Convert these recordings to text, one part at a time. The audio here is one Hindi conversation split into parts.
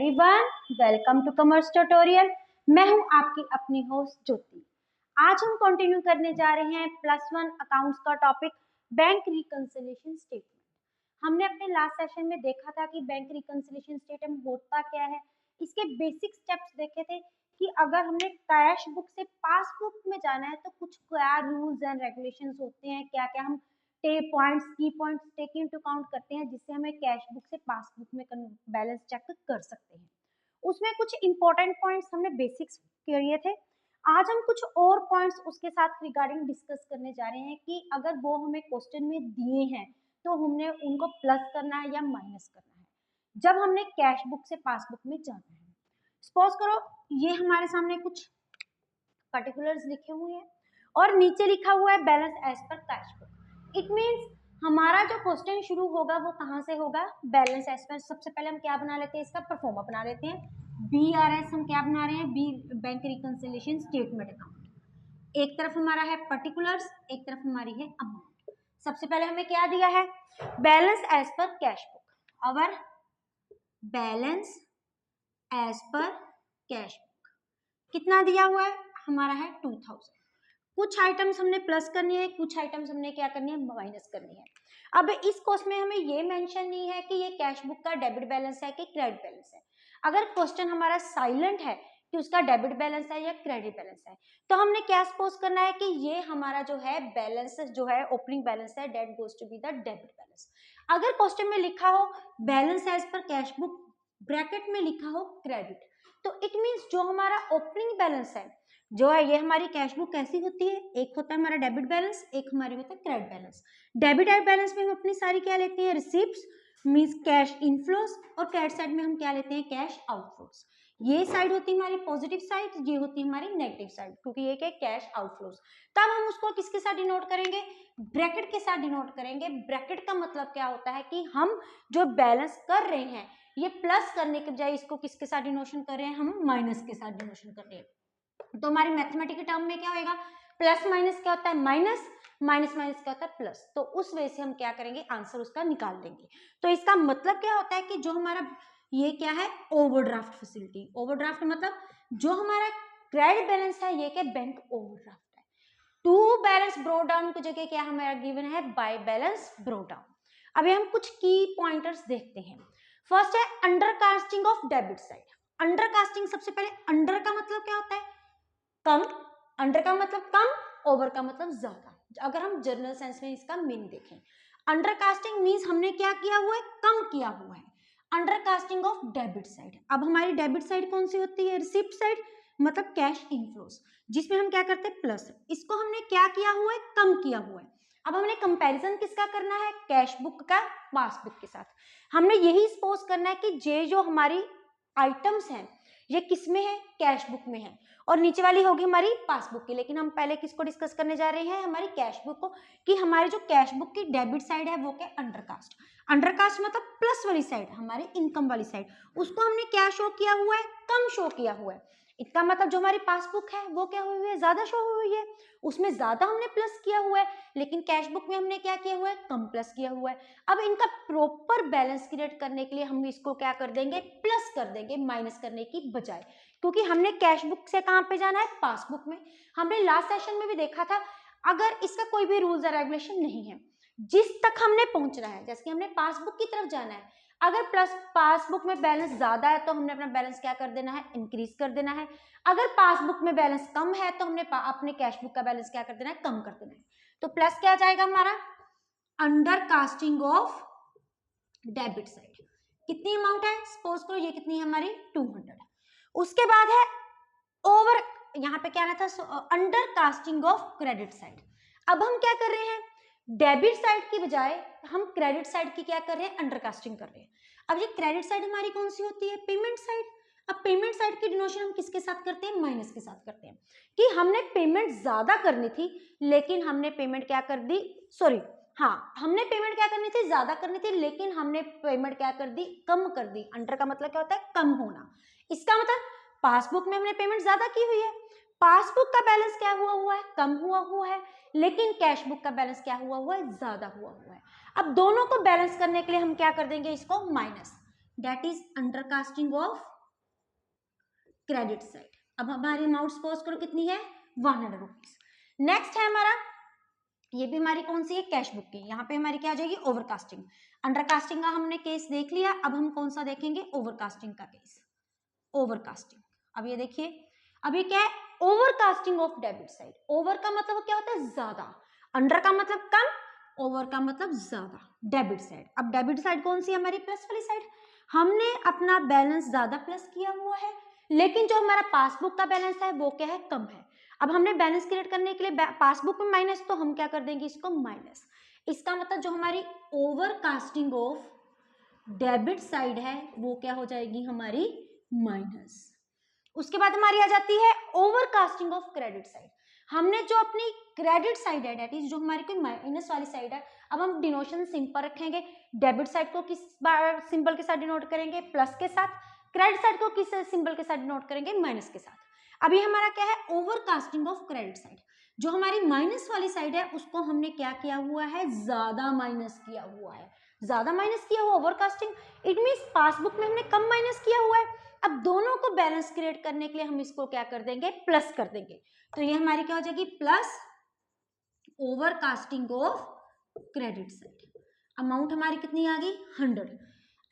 Everyone, welcome to commerce tutorial. मैं हूं आपकी अपनी होस्ट ज्योति। आज हम कंटिन्यू करने जा रहे हैं +1 अकाउंट्स का टॉपिक बैंक रिकंसिलिएशन स्टेटमेंट। हमने अपने लास्ट सेशन में देखा था कि बैंक रिकंसिलिएशन स्टेटमेंट होता क्या है, इसके बेसिक स्टेप्स देखे थे कि अगर हमने कैश बुक से पासबुक में जाना है तो कुछ क्या रूल्स एंड रेगुलेशंस होते हैं, क्या क्या हम की पॉइंट्स टेक इनटू अकाउंट करते हैं जिससे हमें कैश बुक से पासबुक में बैलेंस चेक कर सकते हैं। उसमें कुछ इंपॉर्टेंट पॉइंट्स हमने बेसिक्स किए थे। आज हम कुछ और पॉइंट्स उसके साथ रिगार्डिंग डिस्कस करने जा रहे हैं कि अगर वो हमें क्वेश्चन में दिए हैं तो हमने उनको प्लस करना है या माइनस करना है जब हमने कैश बुक से पासबुक में जाना है। सपोज करो ये हमारे सामने कुछ पर्टिकुलर्स लिखे हुए हैं और नीचे लिखा हुआ है balance as per cash book. It means हमारा जो क्वेश्चन शुरू होगा वो कहाँ से होगा, बैलेंस एज पर। सबसे पहले हम क्या बना लेते हैं, इसका परफॉर्मा बना लेते हैं। BRS हम क्या बना रहे हैं, बैंक रिकंसिलिएशन स्टेटमेंट अकाउंट। एक तरफ हमारा है पर्टिकुलर्स, एक तरफ हमारी है अमाउंट। सबसे पहले हमें क्या दिया है, balance as per cash book. Our balance as per cash book कितना दिया हुआ है, हमारा है 2000। कुछ आइटम्स हमने प्लस करनी है, कुछ आइटम्स हमने क्या करनी है, माइनस करनी है। अब इस क्वेश्चन में हमें ये मेंशन नहीं है कि ये कैश बुक का डेबिट बैलेंस है कि क्रेडिट बैलेंस है। अगर क्वेश्चन हमारा साइलेंट है कि उसका डेबिट बैलेंस है या क्रेडिट बैलेंस है तो हमने क्या सपोज करना है कि ये हमारा जो है बैलेंस जो है ओपनिंग बैलेंस है, debt goes to be the debit balance. अगर क्वेश्चन में लिखा हो balance as per cash book, bracket में लिखा हो क्रेडिट, तो इट मीन्स जो हमारा ओपनिंग बैलेंस है जो है, ये हमारी कैश बुक कैसी होती है, एक होता है हमारा डेबिट बैलेंस, एक हमारी होता है क्रेडिट बैलेंस। डेबिट बैलेंस में हम अपनी सारी क्या लेते हैं, रिसिप्ट्स मींस कैश इनफ्लोस, और क्रेडिट साइड में हम क्या लेते हैं, कैश आउटफ्लोस। ये साइड होती है हमारी पॉजिटिव साइड, ये होती है हमारी नेगेटिव साइड, क्योंकि ये क्या कैश आउटफ्लोस। तब हम उसको किसके साथ डिनोट करेंगे, ब्रैकेट के साथ डिनोट करेंगे। ब्रैकेट का मतलब क्या होता है कि हम जो बैलेंस कर रहे हैं ये प्लस करने के बजाय इसको किसके साथ डिनोशन कर रहे हैं, हम माइनस के साथ डिनोशन कर रहे हैं। तो हमारी मैथमेटिकल टर्म में क्या होएगा, प्लस माइनस क्या होता है माइनस, माइनस माइनस क्या होता है प्लस। तो उस वजह से हम क्या करेंगे, आंसर उसका निकाल देंगे। तो इसका मतलब क्या होता है कि जो हमारा ये क्या है, ओवरड्राफ्ट फैसिलिटी। ओवरड्राफ्ट मतलब जो हमारा क्रेडिट बैलेंस है ये क्या, बैंक ओवरड्राफ्ट है। टू बैलेंस ब्रो डाउन की जगह क्या हमारा गिवन है, बाय बैलेंस ब्रो डाउन। अभी हम कुछ की पॉइंटर्स देखते हैं। फर्स्ट है undercasting of debit side. Undercasting, सबसे पहले अंडर का मतलब क्या होता है, कम। अंडर का मतलब कम, ओवर का मतलब ज्यादा। अगर हम जर्नल सेंस में इसका मीन देखें, अंडरकास्टिंग मींस हमने क्या किया हुआ है, कम किया हुआ है। अंडरकास्टिंग ऑफ डेबिट साइड, अब हमारी डेबिट साइड कौन सी होती है, रिसिप्ट साइड, मतलब कैश इनफ्लोस, जिसमें हम क्या करते हैं प्लस। इसको हमने क्या किया हुआ है, कम किया हुआ है। अब हमने कंपैरिजन किसका करना है, कैश बुक का पासबुक के साथ। हमने यही सपोज करना है कि ये जो हमारी आइटम्स हैं ये किस में है, कैश बुक में है, और नीचे वाली होगी हमारी पासबुक की। लेकिन हम पहले किसको डिस्कस करने जा रहे हैं, हमारी कैश बुक को, कि हमारी जो कैश बुक की डेबिट साइड है वो क्या, अंडरकास्ट। अंडरकास्ट मतलब प्लस वाली साइड, हमारी इनकम वाली साइड, उसको हमने क्या शो किया हुआ है, कम शो किया हुआ है। इसका मतलब जो हमारी पासबुक है वो क्या हुई है, ज्यादा शो हुई है, उसमें ज्यादा हमने प्लस किया हुआ है। लेकिन कैश बुक में हमने क्या किया हुआ है, कम प्लस किया हुआ है। अब इनका प्रॉपर बैलेंस क्रिएट करने के लिए हम इसको क्या कर देंगे, प्लस कर देंगे, माइनस करने की बजाय, क्योंकि हमने कैश बुक से कहां पे जाना है, पासबुक में। हमने लास्ट सेशन में भी देखा था, अगर इसका कोई भी रूल्स और रेगुलेशन नहीं है, जिस तक हमने पहुंचना है, जैसे कि हमने पासबुक की तरफ जाना है, अगर प्लस पासबुक में बैलेंस ज्यादा है तो हमने अपना बैलेंस क्या कर देना है, इंक्रीज कर देना है। अगर पासबुक में बैलेंस कम है तो हमने अपने कैश बुक का बैलेंस क्या कर देना है, कम कर देना है। तो प्लस क्या जाएगा हमारा, under casting of debit side. कितनी अमाउंट है, सपोज करो ये कितनी है हमारी 200। उसके बाद है ओवर, यहाँ पे क्या आना था, under casting of credit side. अब हम क्या कर रहे हैं, डेबिट साइड की बजाय हम क्रेडिट साइड की क्या कर रहे हैं, अंडर कास्टिंग कर रहे हैं। अब ये क्रेडिट साइड हमारी कौन सी होती है, पेमेंट साइड। अब पेमेंट साइड की डिनोशन हम किसके साथ करते हैं, माइनस के साथ करते हैं, कि हमने पेमेंट ज्यादा करनी थी लेकिन हमने पेमेंट क्या कर दी, सॉरी हाँ, हमने पेमेंट क्या करनी थी, ज्यादा करनी थी, लेकिन हमने पेमेंट क्या कर दी, कम कर दी। अंडर का मतलब क्या होता है, कम होना। इसका मतलब पासबुक में हमने पेमेंट ज्यादा की हुई है, पासबुक का बैलेंस क्या हुआ है, कम हुआ है, लेकिन कैश बुक का बैलेंस क्या हुआ है, ज्यादा हुआ है। अब दोनों को बैलेंस करने के लिए हम क्या कर देंगे, इसको minus, that is undercasting of credit side. अब हमारी अमाउंट सपोज करो कितनी है 100 रुपीज। नेक्स्ट है हमारा, ये भी हमारी कौन सी है कैश बुक की, यहाँ पे हमारी क्या आ जाएगी ओवरकास्टिंग। अंडरकास्टिंग का हमने केस देख लिया, अब हम कौन सा देखेंगे ओवरकास्टिंग का केस। ओवरकास्टिंग, अब ये देखिए, अब ये क्या है overcasting of debit side. Over का मतलब क्या होता है ज्यादा, अंडर का मतलब कम, ओवर का मतलब ज्यादा। डेबिट साइड, अब डेबिट साइड कौन सी है हमारी प्लस वाली साइड। हमने अपना बैलेंस ज्यादा प्लस किया हुआ है, लेकिन जो हमारा पासबुक का बैलेंस है वो क्या है कम है। अब हमने बैलेंस क्रिएट करने के लिए पासबुक में माइनस, तो हम क्या कर देंगे इसको माइनस। इसका मतलब जो हमारी ओवरकास्टिंग ऑफ डेबिट साइड है वो क्या हो जाएगी हमारी माइनस। उसके बाद हमारी आ जाती है ओवरकास्टिंग ऑफ क्रेडिट साइड। हमने जो अपनी क्रेडिट साइड है डेट इज जो हमारी कोई माइनस वाली साइड है, अब हम डिनोशन सिंपल रखेंगे। डेबिट साइड को किस सिंबल के साथ डिनोट करेंगे प्लस के साथ, क्रेडिट साइड को किस सिंबल के साथ डिनोट करेंगे माइनस के साथ। अभी हमारा क्या है ओवरकास्टिंग ऑफ क्रेडिट साइड। जो हमारी माइनस वाली साइड है उसको हमने क्या किया हुआ है ज्यादा माइनस किया हुआ है। ज्यादा माइनस किया हुआ ओवरकास्टिंग, इट मींस पासबुक में हमने कम माइनस किया हुआ है। अब दोनों को बैलेंस क्रिएट करने के लिए हम इसको क्या कर देंगे प्लस कर देंगे। तो ये हमारी क्या हो जाएगी plus overcasting of credit side. Amount हमारी कितनी आ गई 100।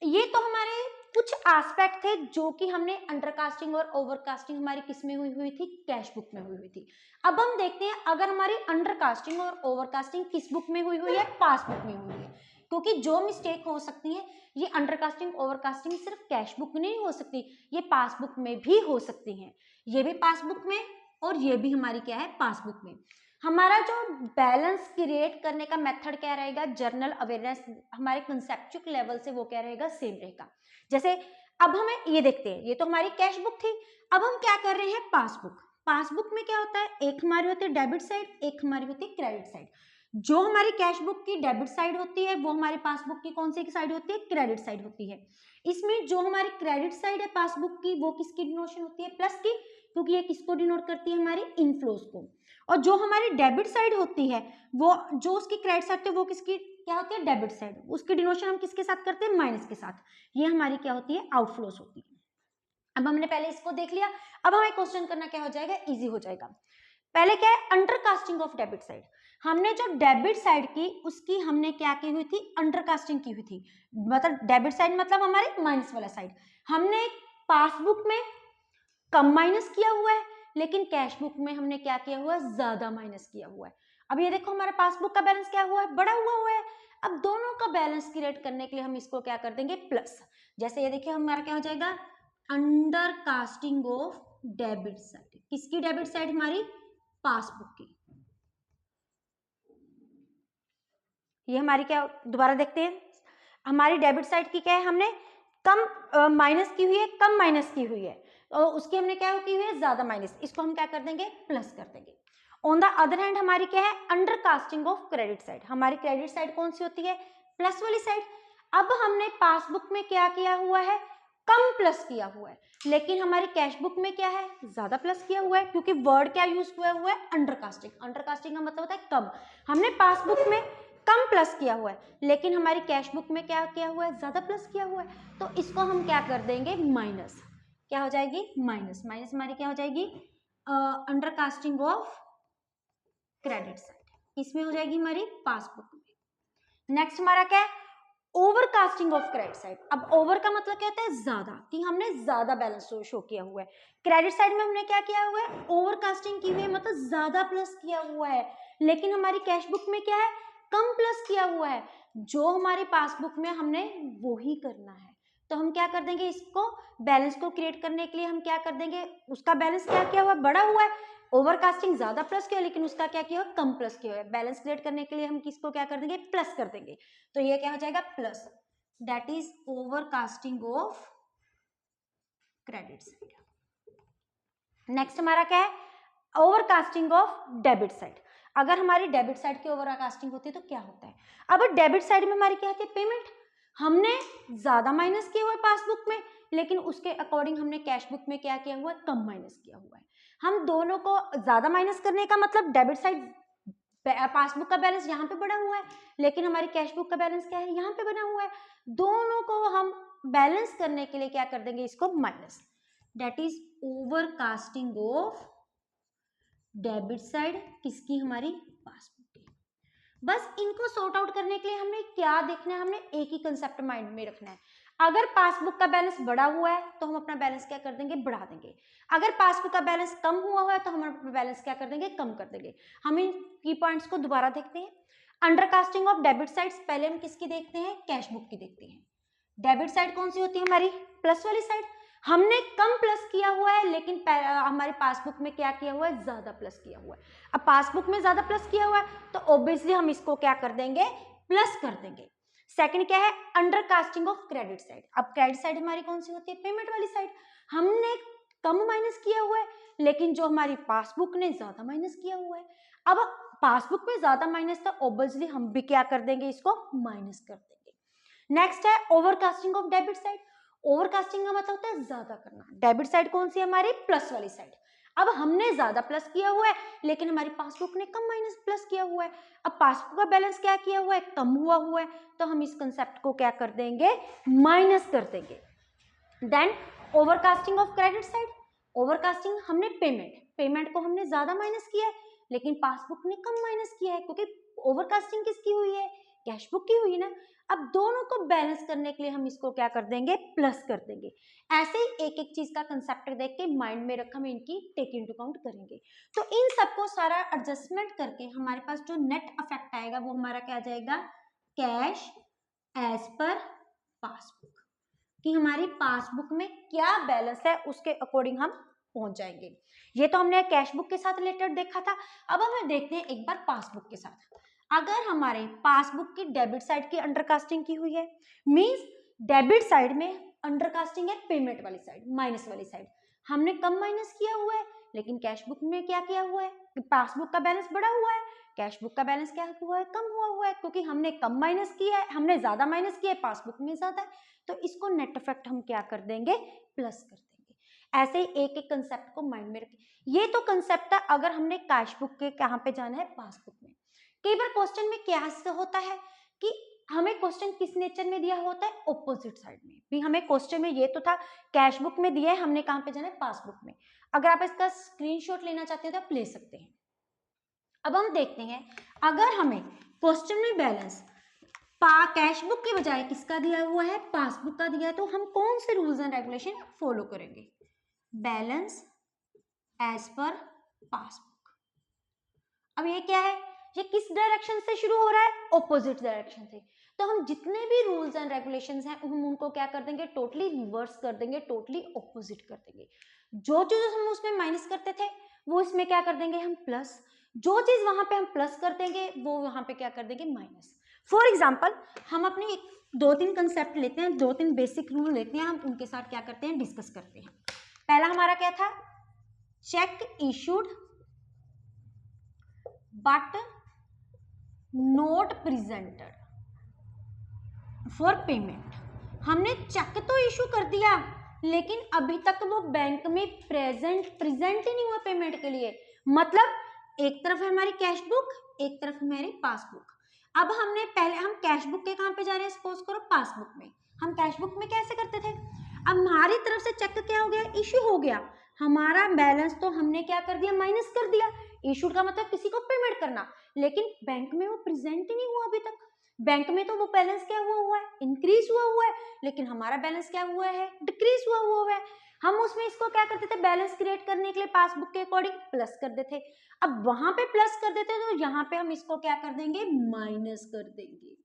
ये तो हमारे कुछ एस्पेक्ट थे जो कि हमने अंडरकास्टिंग और ओवरकास्टिंग हमारी किस में हुई थी कैश बुक में हुई थी। अब हम देखते हैं अगर हमारी अंडरकास्टिंग और ओवरकास्टिंग किस बुक में हुई है पासबुक में हुई है, क्योंकि जो मिस्टेक हो सकती है ये अंडरकास्टिंग ओवरकास्टिंग सिर्फ कैश बुक में नहीं हो सकती, ये पासबुक में भी हो सकती है। ये भी पासबुक में और ये भी हमारी क्या है पासबुक में। हमारा जो बैलेंस क्रिएट करने का मेथड क्या रहेगा जर्नल अवेयरनेस हमारे कंसेप्चुअल लेवल से वो क्या रहेगा सेम रहेगा। जैसे अब हमें ये देखते हैं, ये तो हमारी कैश बुक थी, अब हम क्या कर रहे हैं पासबुक। पासबुक में क्या होता है एक हमारी होती है डेबिट साइड, एक हमारी होती है क्रेडिट साइड। जो हमारी कैश बुक की डेबिट साइड होती है वो हमारी पासबुक की कौन सी साइड होती है क्रेडिट साइड होती है। इसमें जो हमारी क्रेडिट साइड है पासबुक की वो किसकी डिनोशन होती है प्लस की, क्योंकि ये किसको डिनोट करती है हमारी इनफ्लोज को। और जो हमारी डेबिट साइड होती है वो जो उसकी क्रेडिट साइड है वो किसकी क्या होती है डेबिट साइड, उसकी डिनोशन हम किसके साथ करते हैं माइनस के साथ। ये हमारी क्या होती है आउटफ्लोज होती है। अब हमने पहले इसको देख लिया, अब हमें क्वेश्चन करना क्या हो जाएगा इजी हो जाएगा। पहले क्या है अंडरकास्टिंग ऑफ डेबिट साइड। हमने जो डेबिट साइड की उसकी हमने क्या की हुई थी अंडरकास्टिंग की हुई थी, मतलब डेबिट साइड मतलब हमारे माइनस वाला साइड। हमने पासबुक में कम माइनस किया हुआ है, लेकिन कैश बुक में हमने क्या किया हुआ है ज्यादा माइनस किया हुआ है। अब ये देखो हमारे पासबुक का बैलेंस क्या हुआ है बड़ा हुआ है। अब दोनों का बैलेंस क्रिएट करने के लिए हम इसको क्या कर देंगे प्लस। जैसे ये देखिए हमारा क्या हो जाएगा अंडरकास्टिंग ऑफ डेबिट साइड। किसकी डेबिट साइड हमारी पासबुक की। ये हमारी क्या दोबारा देखते हैं हमारी डेबिट साइड की क्या है हमने कम माइनस की हुई है, कम माइनस की हुई है और उसकी हमने क्या की हुई है ज्यादा माइनस, इसको हम क्या कर देंगे प्लस कर देंगे। ऑन द अदर हैंड हमारी क्या है अंडरकास्टिंग ऑफ क्रेडिट साइड। हमारी क्रेडिट साइड कौन सी होती है प्लस वाली साइड। अब हमने पासबुक में क्या किया हुआ है कम प्लस किया हुआ है, लेकिन हमारी कैश बुक में क्या है ज्यादा प्लस किया हुआ है, क्योंकि वर्ड क्या यूज हुआ है अंडरकास्टिंग। अंडरकास्टिंग का मतलब होता है कम। हमने पासबुक में कम प्लस किया हुआ है, लेकिन हमारी कैश बुक में क्या किया हुआ है ज्यादा प्लस किया हुआ है, तो इसको हम क्या कर देंगे माइनस। क्या हो जाएगी माइनस, माइनस हमारी क्या हो जाएगी अंडरकास्टिंग ऑफ क्रेडिट साइड, इसमें हो जाएगी हमारी पासबुक में। नेक्स्ट हमारा क्या है ओवरकास्टिंग ऑफ क्रेडिट साइड। अब ओवर का मतलब क्या होता है ज्यादा, कि हमने ज्यादा बैलेंस शो किया हुआ है। क्रेडिट साइड में हमने क्या किया हुआ है ओवरकास्टिंग की हुई है, मतलब ज्यादा प्लस किया हुआ है, लेकिन हमारी कैश बुक में क्या है कम प्लस किया हुआ है। जो हमारे पासबुक में हमने वो ही करना है, तो हम क्या कर देंगे इसको बैलेंस को क्रिएट करने के लिए हम क्या कर देंगे उसका बैलेंस क्या किया हुआ बड़ा हुआ है, ओवरकास्टिंग ज्यादा प्लस किया लेकिन उसका क्या किया कम प्लस किया है। बैलेंस क्रिएट करने के लिए हम किसको क्या कर देंगे प्लस कर देंगे, तो ये क्या हो जाएगा plus, that is overcasting of credit side. Next हमारा क्या है ओवरकास्टिंग ऑफ डेबिट साइड। अगर हमारी डेबिट साइड की ओवरकास्टिंग होती है तो क्या होता है, अब डेबिट साइड में हमारी क्या होती है पेमेंट। हमने ज्यादा माइनस किया हुआ है पासबुक में, लेकिन उसके अकॉर्डिंग हमने कैश बुक में क्या किया हुआ है कम माइनस किया हुआ है। हम दोनों को ज्यादा माइनस करने का मतलब डेबिट साइड पासबुक का बैलेंस यहाँ पे बना हुआ है, लेकिन हमारी कैश बुक का बैलेंस क्या है यहाँ पे बना हुआ है। दोनों को हम बैलेंस करने के लिए क्या कर देंगे इसको minus. That is overcasting of debit side किसकी, हमारी पासबुक की। बस इनको सॉर्ट आउट करने के लिए हमने क्या देखना है, हमने एक ही कंसेप्ट माइंड में रखना है। अगर पासबुक का बैलेंस बढ़ा हुआ है तो हम अपना बैलेंस क्या कर देंगे, बढ़ा देंगे। अगर पासबुक का बैलेंस कम हुआ है तो हम अपना बैलेंस क्या कर देंगे, कम कर देंगे। हम इन की पॉइंट्स को दोबारा देखते हैं। अंडरकास्टिंग ऑफ डेबिट साइड्स, पहले हम किसकी देखते हैं, कैश बुक की देखते हैं। डेबिट साइड कौन सी होती है, हमारी प्लस वाली साइड। हमने कम प्लस किया हुआ है, लेकिन हमारी पासबुक में क्या किया हुआ है, ज्यादा प्लस किया हुआ है। अब पासबुक में ज्यादा प्लस किया हुआ है तो ऑब्वियसली हम इसको क्या कर देंगे, प्लस कर देंगे। सेकंड क्या है, अंडरकास्टिंग ऑफ क्रेडिट साइड। अब क्रेडिट साइड हमारी कौन सी होती है, पेमेंट वाली साइड। हमने कम माइनस किया हुआ है, लेकिन जो हमारी पासबुक ने ज्यादा माइनस किया हुआ है। अब पासबुक में ज्यादा माइनस था, ऑब्वियसली हम भी क्या कर देंगे, इसको माइनस कर देंगे। नेक्स्ट है overcasting of debit side. Overcasting का मतलब होता है ज्यादा करना। डेबिट साइड कौन सी है, हमारी प्लस वाली साइड। अब हमने ज्यादा प्लस किया हुआ है, लेकिन हमारी पासबुक ने कम माइनस प्लस किया हुआ है। अब पासबुक का बैलेंस क्या किया हुआ है, कम हुआ है, तो हम इस कंसेप्ट को क्या कर देंगे, माइनस कर देंगे। Then overcasting of credit side. Overcasting हमने पेमेंट को हमने ज्यादा माइनस किया है, लेकिन पासबुक ने कम माइनस किया है, क्योंकि ओवरकास्टिंग किसकी हुई है, कैश बुक की हुई है ना। अब दोनों को बैलेंस करने के लिए हम इसको क्या कर देंगे, प्लस कर देंगे। ऐसे ही एक एक चीज का कंसेप्ट देख के माइंड में रख हम इनकी टेक इनटू अकाउंट करेंगे। तो इन सबको सारा एडजस्टमेंट करके हमारे पास जो नेट इफेक्ट आएगा वो हमारा क्या आ जाएगा, कैश एज पर पासबुक, कि हमारी पासबुक में क्या बैलेंस है उसके अकॉर्डिंग हम पहुंच जाएंगे। ये तो हमने कैश बुक के साथ रिलेटेड देखा था। अब हमें देखते हैं एक बार पासबुक के साथ। अगर हमारे पासबुक की डेबिट साइड की अंडरकास्टिंग की हुई है, मींस डेबिट साइड में अंडरकास्टिंग है पेमेंट वाली साइड, माइनस वाली साइड। हमने कम माइनस किया हुआ है, लेकिन कैश बुक में क्या किया हुआ है, पासबुक का बैलेंस बढ़ा हुआ है, कैश बुक का बैलेंस क्या हुआ है, कम हुआ है, क्योंकि हमने कम माइनस किया है, हमने ज्यादा माइनस किया है, पासबुक में ज्यादा है, तो इसको नेट इफेक्ट हम क्या कर देंगे, प्लस कर देंगे। ऐसे ही एक एक कंसेप्ट को माइंड में रखें। ये तो कंसेप्ट है अगर हमने कैश बुक के कहां पे जाना है, पासबुक में। कई बार क्वेश्चन में क्या होता है कि हमें क्वेश्चन किस नेचर में दिया होता है, ऑपोजिट साइड में भी। हमें क्वेश्चन में ये तो था कैश बुक में दिया है, हमने कहां पे जाना है, पासबुक में। अगर आप इसका स्क्रीनशॉट लेना चाहते हो तो आप ले सकते हैं। अब हम देखते हैं, अगर हमें क्वेश्चन में बैलेंस कैश बुक के बजाय किसका दिया हुआ है, पासबुक का दिया है, तो हम कौन से रूल्स एंड रेगुलेशन फॉलो करेंगे, बैलेंस एज पर पासबुक। अब ये क्या है, ये किस डायरेक्शन से शुरू हो रहा है, ऑपोजिट डायरेक्शन से। तो हम जितने भी रूल्स एंड रेगुलेशंस हैं हम उनको क्या कर देंगे, टोटली रिवर्स कर देंगे, टोटली ऑपोजिट कर देंगे। जो चीज हम उसमें माइनस करते थे वो इसमें क्या कर देंगे, हम प्लस। जो चीज वहां पे हम प्लस कर देंगे वो वहां पे क्या कर देंगे, माइनस। फॉर एग्जाम्पल हम अपने 2-3 कंसेप्ट लेते हैं, 2-3 बेसिक रूल लेते हैं, हम उनके साथ क्या करते हैं, डिस्कस करते हैं। पहला हमारा क्या था, check issued but note presented for payment. हमने चेक तो इशू कर दिया, लेकिन अभी तक वो बैंक में प्रेजेंट ही नहीं हुआ पेमेंट के लिए। मतलब एक तरफ है हमारी कैश बुक, एक तरफ हमारी पासबुक। अब हमने पहले हम कैश बुक के कहां पे जा रहे हैं, सपोज करो पासबुक में। हम कैश बुक में कैसे करते थे, अब हमारी तरफ से चेक क्या हो गया, इशू हो गया, हमारा बैलेंस तो हमने क्या कर दिया, माइनस कर दिया। इशू का मतलब किसी को पेमेंट करना, लेकिन बैंक में वो प्रेजेंट ही नहीं हुआ अभी तक। बैंक में तो वो बैलेंस क्या हुआ है, इंक्रीज हुआ है, लेकिन हमारा बैलेंस क्या हुआ है, डिक्रीज हुआ है। हम उसमें इसको क्या करते थे, बैलेंस क्रिएट करने के लिए पासबुक के अकॉर्डिंग प्लस कर देते। अब वहां पे प्लस कर देते तो यहाँ पे हम इसको क्या कर देंगे, माइनस कर देंगे।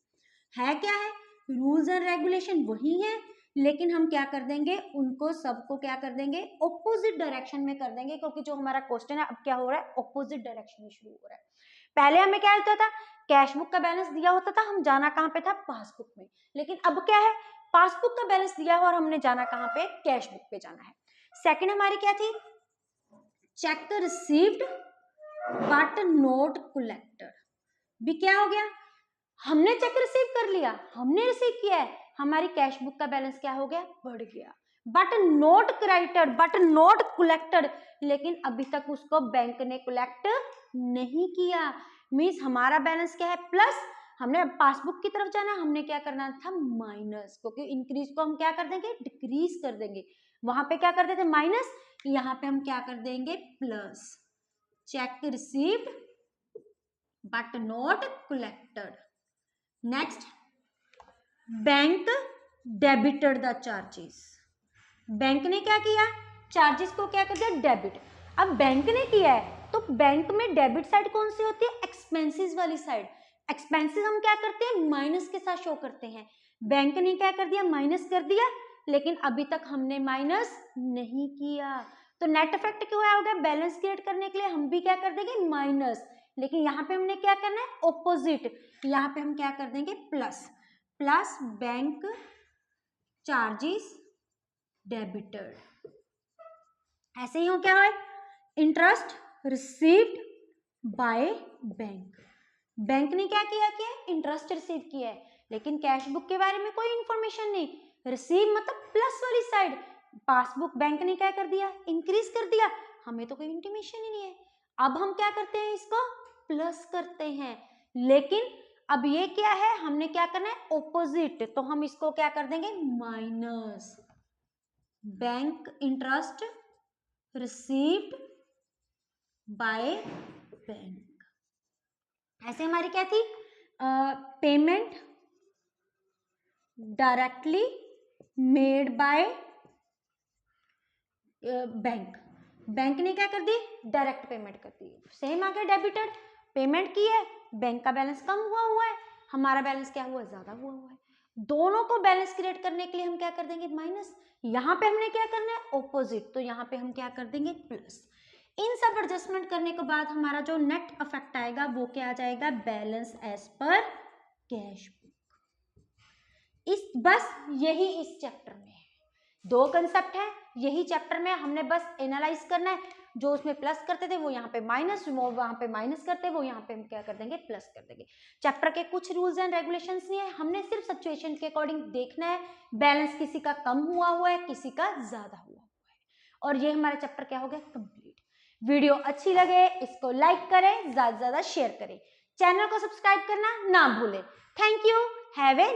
है क्या है, रूल्स एंड रेगुलेशन वही है, लेकिन हम क्या कर देंगे, उनको सबको क्या कर देंगे, ऑपोजिट डायरेक्शन में कर देंगे, क्योंकि जो हमारा क्वेश्चन है अब क्या हो रहा है, ऑपोजिट डायरेक्शन में शुरू हो रहा है। पहले हमें क्या होता था, कैश बुक का बैलेंस दिया होता था, हम जाना कहां पे था, पासबुक में। लेकिन अब क्या है, पासबुक का बैलेंस दिया हुआ और हमने जाना कहां पे, कैश बुक पे जाना है। सेकंड हमारी क्या थी, check received but note collected. भी क्या हो गया, हमने चेक रिसीव कर लिया, हमने रिसीव किया है, हमारी कैश बुक का बैलेंस क्या हो गया, बढ़ गया, but note credited, but note collected, लेकिन अभी तक उसको बैंक ने कलेक्ट नहीं किया। मींस हमारा बैलेंस क्या है, प्लस, हमने पासबुक की तरफ जाना, हमने क्या करना था, माइनस, क्योंकि इंक्रीज को हम क्या कर देंगे, डिक्रीज कर देंगे। वहां पे क्या कर देते माइनस, यहाँ पे हम क्या कर देंगे plus. Check received but not collected. Next, bank debited the charges. Bank ने क्या किया, चार्जेस को क्या कर दिया डेबिट। अब बैंक ने किया है तो बैंक में डेबिट साइड कौन सी होती है, एक्सपेंसेस वाली साइड। एक्सपेंसेस हम क्या करते हैं माइनस के साथ शो करते हैं। बैंक ने क्या कर दिया माइनस कर दिया, लेकिन अभी तक हमने माइनस नहीं किया, तो नेट इफेक्ट क्या हो गया, बैलेंस क्रिएट करने के लिए हम भी क्या कर देंगे माइनस, लेकिन यहाँ पे हमने क्या करना है ऑपोजिट, यहाँ पे हम क्या कर देंगे plus. Plus bank charges debited. ऐसे ही हो क्या है, interest received by bank. Bank ने क्या किया कि इंटरेस्ट रिसीव किया है, लेकिन कैश बुक के बारे में कोई इंफॉर्मेशन नहीं। रिसीव मतलब प्लस वाली साइड, पासबुक बैंक ने क्या कर दिया इंक्रीज कर दिया, हमें तो कोई इंटीमेशन ही नहीं है। अब हम क्या करते हैं इसको प्लस करते हैं, लेकिन अब ये क्या है हमने क्या करना है ऑपोजिट, तो हम इसको क्या कर देंगे minus. Bank interest received by bank. ऐसे हमारी क्या थी payment directly made by bank. Bank ने क्या कर दी डायरेक्ट पेमेंट कर दी। सेम आगे डेबिटेड, पेमेंट की है, बैंक का बैलेंस कम हुआ है, हमारा बैलेंस क्या हुआ ज्यादा हुआ है। दोनों को बैलेंस क्रिएट करने के लिए हम क्या कर देंगे माइनस। यहाँ पे हमने क्या करना है ऑपोजिट, तो यहाँ पे हम क्या कर देंगे प्लस। इन सब एडजस्टमेंट करने के बाद हमारा जो नेट इफेक्ट आएगा वो क्या आ जाएगा balance as per cash book. इस बस यही इस चैप्टर में है, दो कंसेप्ट है, यही चैप्टर में हमने बस एनालाइज करना है। जो उसमें प्लस करते थे वो यहाँ पे माइनस, वो वहां पे माइनस करते वो यहाँ पे हम क्या कर देंगे प्लस कर देंगे। चैप्टर के कुछ रूल्स एंड रेगुलेशंस नहीं है, हमने सिर्फ सिचुएशन के अकॉर्डिंग देखना है बैलेंस किसी का कम हुआ है किसी का ज्यादा हुआ है, और ये हमारा चैप्टर क्या हो गया कंप्लीट। वीडियो अच्छी लगे इसको लाइक करें, ज्यादा से ज्यादा शेयर करें, चैनल को सब्सक्राइब करना ना भूलें। Thank you, have a